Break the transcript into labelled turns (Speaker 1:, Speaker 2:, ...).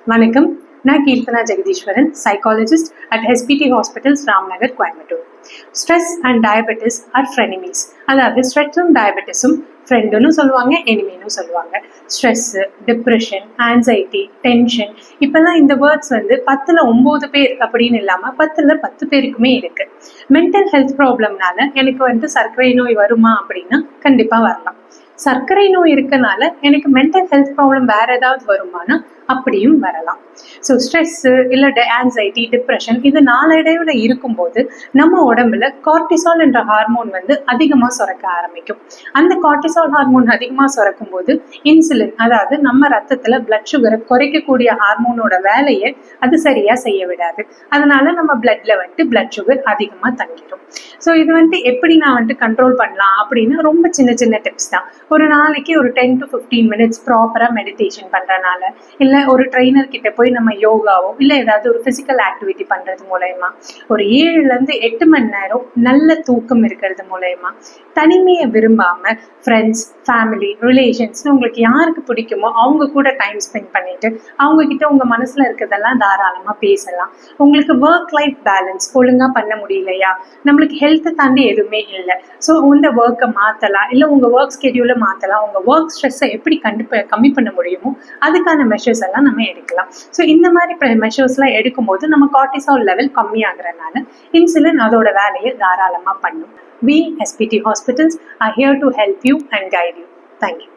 Speaker 1: வணக்கம். நான் Keerthana Jagadeeswaran, psychologist at SPT hospitals, Ramnagar, Coimbatore. Stress and diabetes are frenemies. அதாவது ஸ்ட்ரெஸ்ஸும் டயபெட்டிஸும் ஃப்ரெண்டுன்னு சொல்லுவாங்க, எனிமின்னு சொல்லுவாங்க. ஸ்ட்ரெஸ்ஸு, டிப்ரெஷன், ஆன்சைட்டி, டென்ஷன், இப்போல்லாம் இந்த வேர்ட்ஸ் 10ல் 9 பேர் அப்படின்னு இல்லாமல் 10ல் 10 பேருக்குமே இருக்கு. மென்டல் ஹெல்த் ப்ராப்ளம்னால எனக்கு சர்க்கரை நோய் வருமா அப்படின்னா கண்டிப்பாக வரலாம். சர்க்கரை நோய் இருக்கனால எனக்கு மென்டல் ஹெல்த் ப்ராப்ளம் வேற ஏதாவது வருமானா அப்படியும் வரலாம். ஸோ ஸ்ட்ரெஸ்ஸு இல்லை ஆன்சைட்டி, டிப்ரெஷன் இது நாளடைவில் இருக்கும்போது நம்ம உடம்புல கார்டிசால் என்ற ஹார்மோன் அதிகமாக சுரக்க ஆரம்பிக்கும். அந்த கார்டிசால் ஹார்மோன் அதிகமாக சுரக்கும் போது இன்சுலின், அதாவது நம்ம ரத்தத்தில் பிளட் சுகரை குறைக்கக்கூடிய ஹார்மோனோட வேலையை அது சரியாக செய்ய விடாது. அதனால நம்ம பிளட்ல பிளட் சுகர் அதிகமாக தங்கிடும். ஸோ இது எப்படி நான் கண்ட்ரோல் பண்ணலாம் அப்படின்னா ரொம்ப சின்ன சின்ன டிப்ஸ் தான். ஒரு நாளைக்கு ஒரு 10 to 15 மினிட்ஸ் ப்ராப்பராக மெடிடேஷன் பண்ணுறனால, இல்லை ஒரு ட்ரெயினர் கிட்ட போய் நம்ம யோகாவோ இல்லை ஏதாவது ஒரு ஃபிசிக்கல் ஆக்டிவிட்டி பண்ணுறது மூலயமா, ஒரு 7லேருந்து 8 மணி நேரம் நல்ல தூக்கம் இருக்கிறது மூலயமா, தனிமையை விரும்பாமல் ஃப்ரெண்ட்ஸ், ஃபேமிலி, ரிலேஷன்ஸ் உங்களுக்கு யாருக்கு பிடிக்குமோ அவங்க கூட டைம் ஸ்பெண்ட் பண்ணிட்டு அவங்க கிட்ட உங்கள் மனசில் இருக்கிறதெல்லாம் தாராளமாக பேசலாம். உங்களுக்கு ஒர்க் லைஃப் பேலன்ஸ் ஒழுங்காக பண்ண முடியலையா, நம்மளுக்கு ஹெல்த்தை தாண்டி எதுவுமே இல்லை, ஸோ இந்த ஒர்க்கை மாற்றலாம், இல்லை உங்கள் ஒர்க் ஸ்கெடியூலை மாற்றலாம், உங்கள் ஒர்க் ஸ்ட்ரெஸ்ஸை எப்படி கம்மி பண்ண முடியுமோ அதுக்கான மெஷர்ஸ் எல்லாம் நம்ம எடுக்கலாம். ஸோ இந்த மாதிரி மெஷர்ஸ்லாம் எடுக்கும்போது நம்ம கார்டிசால் லெவல் கம்மியாகிறனால இன்சுலின் அதோட வேலையை தாராளமாக பண்ணும். We, SPT Hospitals, are here to help you and guide you. Thank you.